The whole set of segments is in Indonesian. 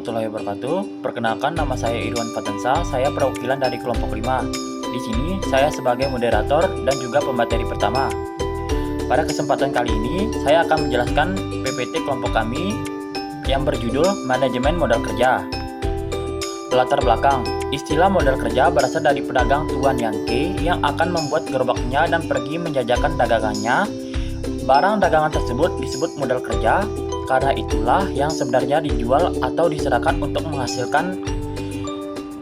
warahmatullahi wabarakatuh. Perkenalkan, nama saya Irwan Fatansa. Saya perwakilan dari kelompok 5. Di sini saya sebagai moderator dan juga pemateri pertama. Pada kesempatan kali ini saya akan menjelaskan PPT kelompok kami yang berjudul Manajemen Modal Kerja. Latar belakang, istilah modal kerja berasal dari pedagang Tuan Yangke yang akan membuat gerobaknya dan pergi menjajakan dagangannya. Barang dagangan tersebut disebut modal kerja. Karena itulah yang sebenarnya dijual atau diserahkan untuk menghasilkan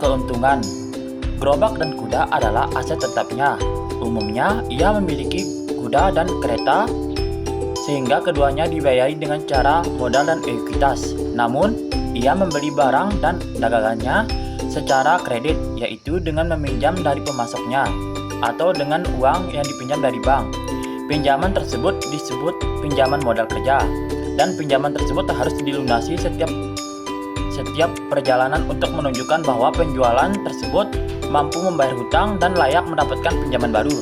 keuntungan. Gerobak dan kuda adalah aset tetapnya. Umumnya ia memiliki kuda dan kereta, sehingga keduanya dibiayai dengan cara modal dan ekuitas. Namun, ia membeli barang dan dagangannya secara kredit, yaitu dengan meminjam dari pemasoknya atau dengan uang yang dipinjam dari bank. Pinjaman tersebut disebut pinjaman modal kerja. Dan pinjaman tersebut harus dilunasi setiap perjalanan untuk menunjukkan bahwa penjualan tersebut mampu membayar hutang dan layak mendapatkan pinjaman baru.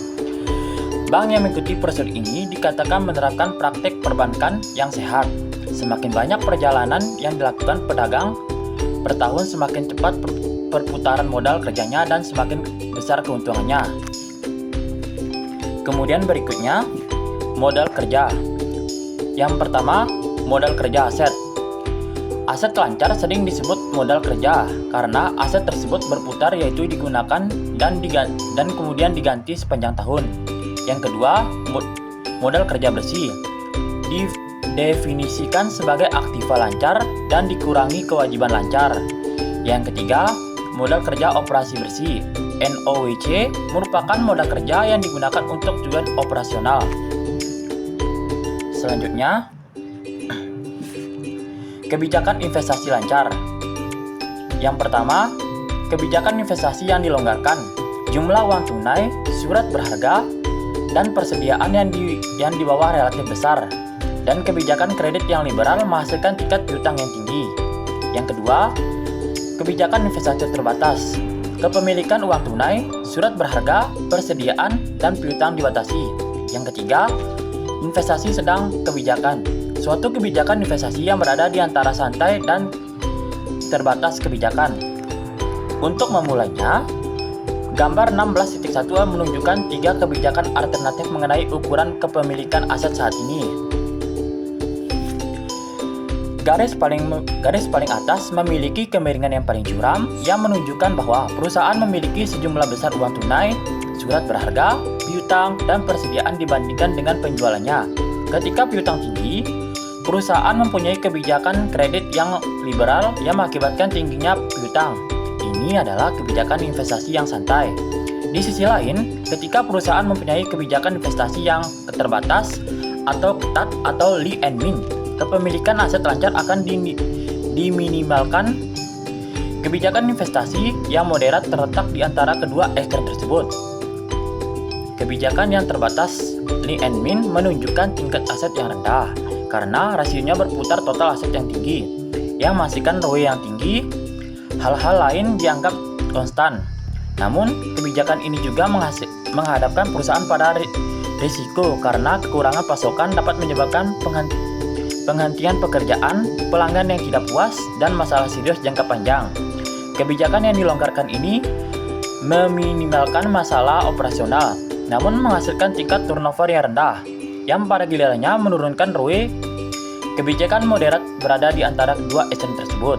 Bank yang mengikuti prosedur ini dikatakan menerapkan praktek perbankan yang sehat. Semakin banyak perjalanan yang dilakukan pedagang per tahun, semakin cepat perputaran modal kerjanya dan semakin besar keuntungannya. Kemudian berikutnya, modal kerja. Yang pertama, modal kerja aset. Aset lancar sering disebut modal kerja karena aset tersebut berputar, yaitu digunakan dan kemudian diganti sepanjang tahun. Yang kedua, modal kerja bersih. Didefinisikan sebagai aktiva lancar dan dikurangi kewajiban lancar. Yang ketiga, modal kerja operasi bersih. NOWC merupakan modal kerja yang digunakan untuk tujuan operasional. Selanjutnya, kebijakan investasi lancar. Yang pertama, kebijakan investasi yang dilonggarkan. Jumlah uang tunai, surat berharga, dan persediaan yang di bawah relatif besar. Dan kebijakan kredit yang liberal menghasilkan tingkat piutang yang tinggi. Yang kedua, kebijakan investasi terbatas. Kepemilikan uang tunai, surat berharga, persediaan, dan piutang dibatasi. Yang ketiga, investasi sedang kebijakan. Suatu kebijakan investasi yang berada di antara santai dan terbatas kebijakan. Untuk memulainya, gambar 16.1 menunjukkan 3 kebijakan alternatif mengenai ukuran kepemilikan aset saat ini. Garis paling atas memiliki kemiringan yang paling curam yang menunjukkan bahwa perusahaan memiliki sejumlah besar uang tunai, surat berharga, piutang, dan persediaan dibandingkan dengan penjualannya. Ketika piutang tinggi, perusahaan mempunyai kebijakan kredit yang liberal yang mengakibatkan tingginya piutang. Ini adalah kebijakan investasi yang santai. Di sisi lain, ketika perusahaan mempunyai kebijakan investasi yang terbatas atau ketat atau lean and mean, kepemilikan aset lancar akan diminimalkan. Kebijakan investasi yang moderat terletak di antara kedua ekstrem tersebut. Kebijakan yang terbatas lean and mean menunjukkan tingkat aset yang rendah karena rasionya berputar total aset yang tinggi, yang menghasilkan ROE yang tinggi. Hal-hal lain dianggap konstan. Namun, kebijakan ini juga menghadapkan perusahaan pada risiko karena kekurangan pasokan dapat menyebabkan penghentian pekerjaan, pelanggan yang tidak puas, dan masalah serius jangka panjang. Kebijakan yang dilonggarkan ini meminimalkan masalah operasional, namun menghasilkan tingkat turnover yang rendah, yang pada gilirannya menurunkan ROE. Kebijakan moderat berada di antara kedua ekstrem tersebut.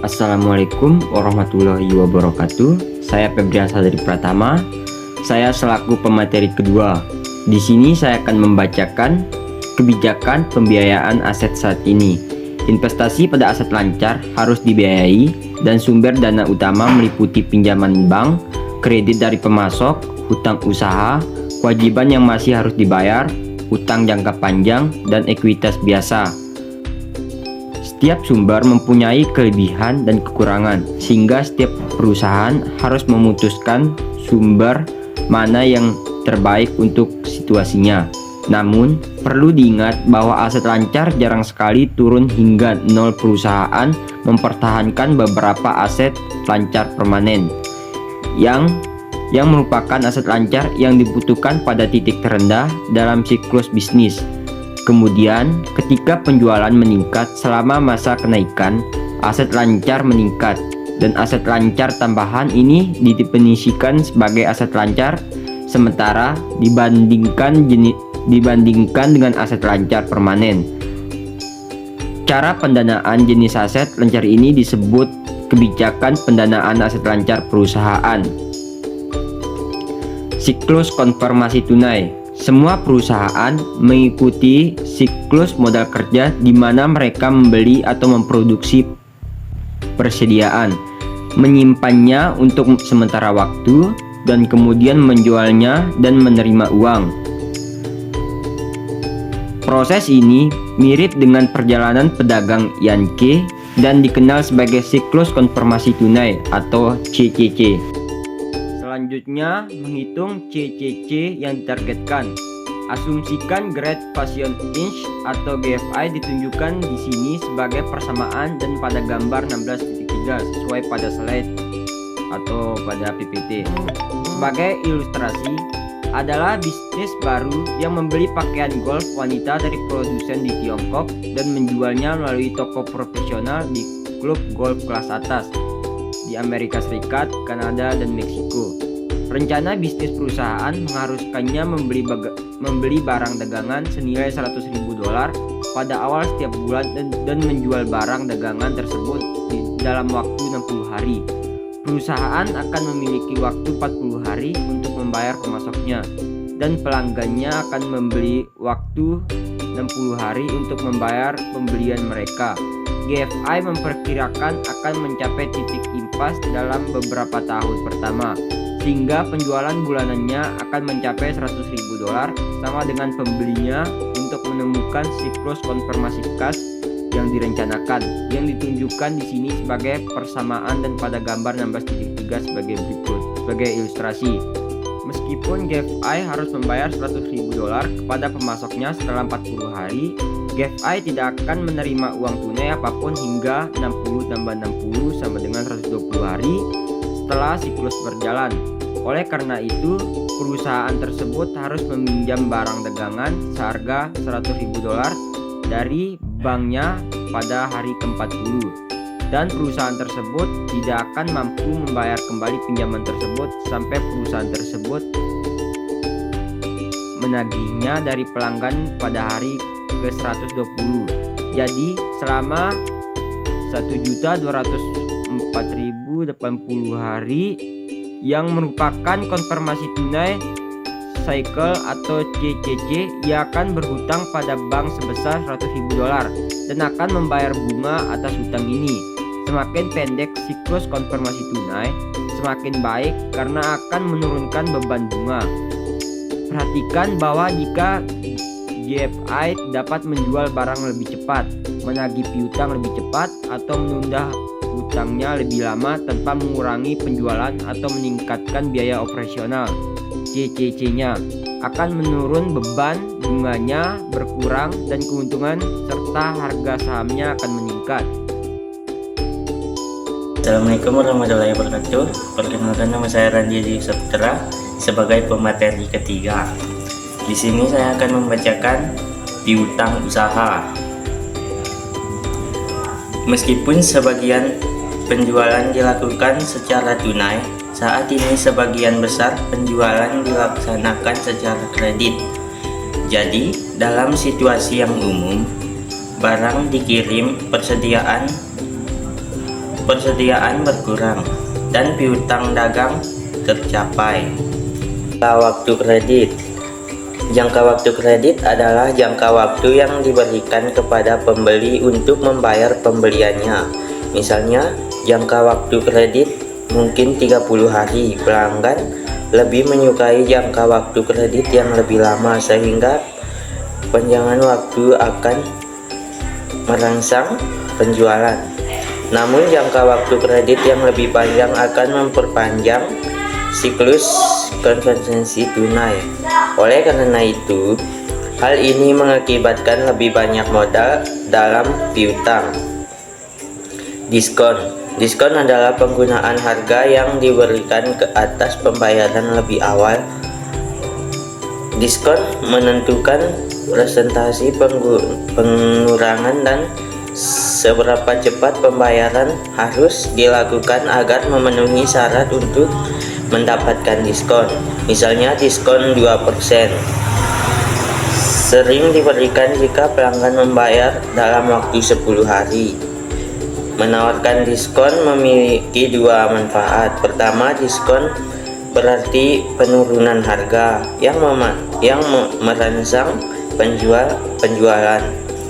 Assalamualaikum warahmatullahi wabarakatuh. Saya Febrian Sadari Pratama. Saya selaku pemateri kedua. Di sini saya akan membacakan kebijakan pembiayaan aset saat ini. Investasi pada aset lancar harus dibiayai dan sumber dana utama meliputi pinjaman bank, kredit dari pemasok, hutang usaha, kewajiban yang masih harus dibayar, utang jangka panjang, dan ekuitas biasa. Setiap sumber mempunyai kelebihan dan kekurangan, sehingga setiap perusahaan harus memutuskan sumber mana yang terbaik untuk situasinya. Namun, perlu diingat bahwa aset lancar jarang sekali turun hingga 0. Perusahaan mempertahankan beberapa aset lancar permanen yang merupakan aset lancar yang dibutuhkan pada titik terendah dalam siklus bisnis. Kemudian, ketika penjualan meningkat selama masa kenaikan, aset lancar meningkat, dan aset lancar tambahan ini didefinisikan sebagai aset lancar sementara dibandingkan dengan aset lancar permanen. Cara pendanaan jenis aset lancar ini disebut kebijakan pendanaan aset lancar perusahaan. Siklus konfirmasi tunai. Semua perusahaan mengikuti siklus modal kerja di mana mereka membeli atau memproduksi persediaan, menyimpannya untuk sementara waktu, dan kemudian menjualnya dan menerima uang. Proses ini mirip dengan perjalanan pedagang Yankee dan dikenal sebagai siklus konfirmasi tunai atau CCC. Selanjutnya, menghitung CCC yang ditargetkan. Asumsikan Great Fashion Inch atau GFI ditunjukkan di sini sebagai persamaan dan pada gambar 16.3 sesuai pada slide atau pada PPT. Sebagai ilustrasi, adalah bisnis baru yang membeli pakaian golf wanita dari produsen di Tiongkok dan menjualnya melalui toko profesional di klub golf kelas atas di Amerika Serikat, Kanada, dan Meksiko. Rencana bisnis perusahaan mengharuskannya membeli barang dagangan senilai $100.000 pada awal setiap bulan dan menjual barang dagangan tersebut dalam waktu 60 hari. Perusahaan akan memiliki waktu 40 hari untuk membayar pemasoknya, dan pelanggannya akan membeli waktu 60 hari untuk membayar pembelian mereka. GFI memperkirakan akan mencapai titik impas dalam beberapa tahun pertama, sehingga penjualan bulanannya akan mencapai $100.000 sama dengan pembelinya untuk menemukan siklus konfirmasi kas yang direncanakan, yang ditunjukkan di sini sebagai persamaan dan pada gambar 16.3 sebagai berikut. Sebagai ilustrasi, meskipun GFI harus membayar $100.000 kepada pemasoknya setelah 40 hari, GFI tidak akan menerima uang tunai apapun hingga 60 tambah 60 sama dengan 120 hari setelah siklus berjalan. Oleh karena itu, perusahaan tersebut harus meminjam barang dagangan seharga $100.000 dari banknya pada hari ke-40, dan perusahaan tersebut tidak akan mampu membayar kembali pinjaman tersebut sampai perusahaan tersebut menagihnya dari pelanggan pada hari ke-120. Jadi selama 1.204.080 hari yang merupakan konfirmasi tunai cycle atau CCC, ia akan berhutang pada bank sebesar $100.000 dan akan membayar bunga atas hutang ini. Semakin pendek siklus konfirmasi tunai, semakin baik karena akan menurunkan beban bunga. Perhatikan bahwa jika GFI dapat menjual barang lebih cepat, menagih piutang lebih cepat, atau menunda hutangnya lebih lama tanpa mengurangi penjualan atau meningkatkan biaya operasional, CCC-nya akan menurun, beban bunganya berkurang, dan keuntungan serta harga sahamnya akan meningkat. Assalamualaikum warahmatullahi wabarakatuh. Perkenalkan, nama saya Randy Saputra sebagai pemateri ketiga. Di sini saya akan membacakan piutang usaha. Meskipun sebagian penjualan dilakukan secara tunai, saat ini sebagian besar penjualan dilaksanakan secara kredit. Jadi, dalam situasi yang umum, barang dikirim, persediaan berkurang, dan piutang dagang tercapai. Jangka waktu kredit. Jangka waktu kredit adalah jangka waktu yang diberikan kepada pembeli untuk membayar pembeliannya. Misalnya, jangka waktu kredit mungkin 30 hari. Pelanggan lebih menyukai jangka waktu kredit yang lebih lama sehingga panjangan waktu akan merangsang penjualan. Namun jangka waktu kredit yang lebih panjang akan memperpanjang siklus konfirmasi tunai. Oleh karena itu, hal ini mengakibatkan lebih banyak modal dalam piutang. Diskon adalah penggunaan harga yang diberikan ke atas pembayaran lebih awal. Diskon menentukan presentasi pengurangan dan seberapa cepat pembayaran harus dilakukan agar memenuhi syarat untuk mendapatkan diskon. Misalnya diskon 2%. Sering diberikan jika pelanggan membayar dalam waktu 10 hari. Menawarkan diskon memiliki dua manfaat. Pertama, diskon berarti penurunan harga yang merangsang penjualan.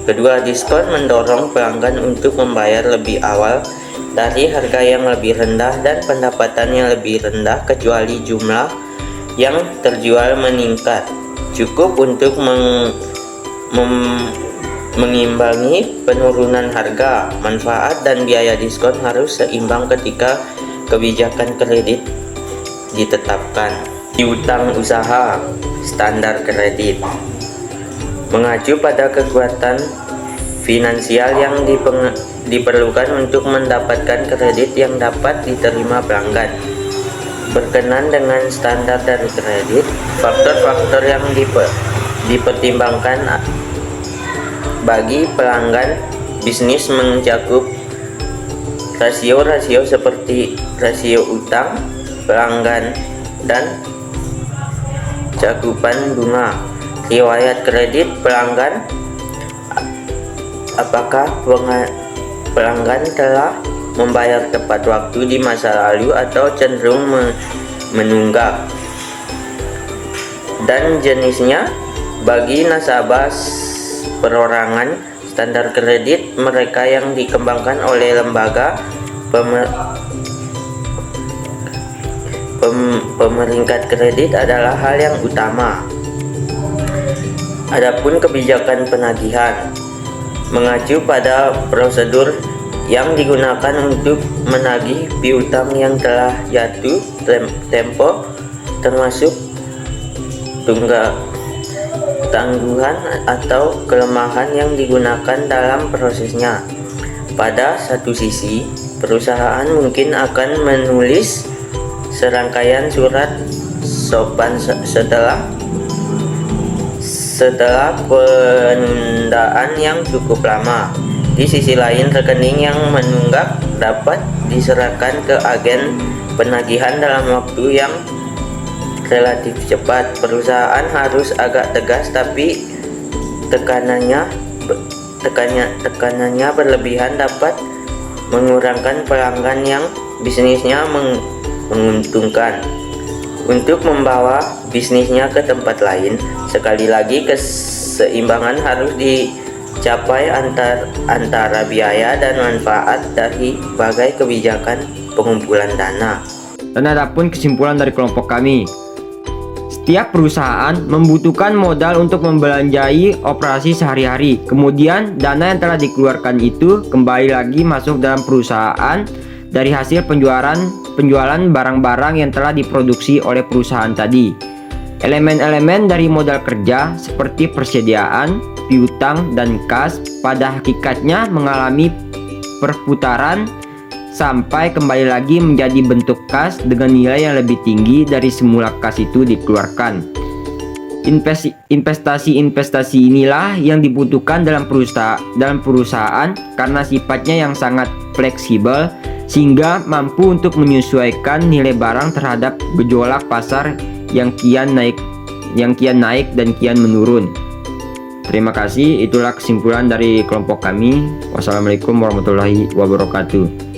Kedua, diskon mendorong pelanggan untuk membayar lebih awal dari harga yang lebih rendah dan pendapatannya lebih rendah kecuali jumlah yang terjual meningkat. Cukup untuk mengimbangi penurunan harga. Manfaat dan biaya diskon harus seimbang ketika kebijakan kredit ditetapkan. Piutang usaha standar kredit mengacu pada kekuatan finansial yang diperlukan untuk mendapatkan kredit yang dapat diterima pelanggan. Berkenan dengan standar dari kredit, faktor-faktor yang dipertimbangkan bagi pelanggan bisnis mencakup rasio-rasio seperti rasio utang pelanggan dan cakupan bunga, riwayat kredit pelanggan, apakah pelanggan telah membayar tepat waktu di masa lalu atau cenderung menunggak, dan jenisnya. Bagi nasabah perorangan, standar kredit mereka yang dikembangkan oleh lembaga pemeringkat kredit adalah hal yang utama. Adapun kebijakan penagihan mengacu pada prosedur yang digunakan untuk menagih piutang yang telah jatuh tempo, termasuk tangguhan atau kelemahan yang digunakan dalam prosesnya. Pada satu sisi, perusahaan mungkin akan menulis serangkaian surat sopan setelah penundaan yang cukup lama. Di sisi lain, rekening yang menunggak dapat diserahkan ke agen penagihan dalam waktu yang relatif cepat. Perusahaan harus agak tegas, tapi tekanannya berlebihan dapat mengurangkan pelanggan yang bisnisnya menguntungkan. Untuk membawa bisnisnya ke tempat lain, sekali lagi keseimbangan harus dicapai antara biaya dan manfaat dari berbagai kebijakan pengumpulan dana. Dan adapun kesimpulan dari kelompok kami, setiap perusahaan membutuhkan modal untuk membelanjai operasi sehari-hari. Kemudian dana yang telah dikeluarkan itu kembali lagi masuk dalam perusahaan dari hasil penjualan barang-barang yang telah diproduksi oleh perusahaan tadi. Elemen-elemen dari modal kerja seperti persediaan, piutang, dan kas pada hakikatnya mengalami perputaran sampai kembali lagi menjadi bentuk kas dengan nilai yang lebih tinggi dari semula kas itu dikeluarkan. Investasi inilah yang dibutuhkan dalam perusahaan karena sifatnya yang sangat fleksibel sehingga mampu untuk menyesuaikan nilai barang terhadap gejolak pasar yang kian naik dan kian menurun. Terima kasih, itulah kesimpulan dari kelompok kami. Wassalamualaikum warahmatullahi wabarakatuh.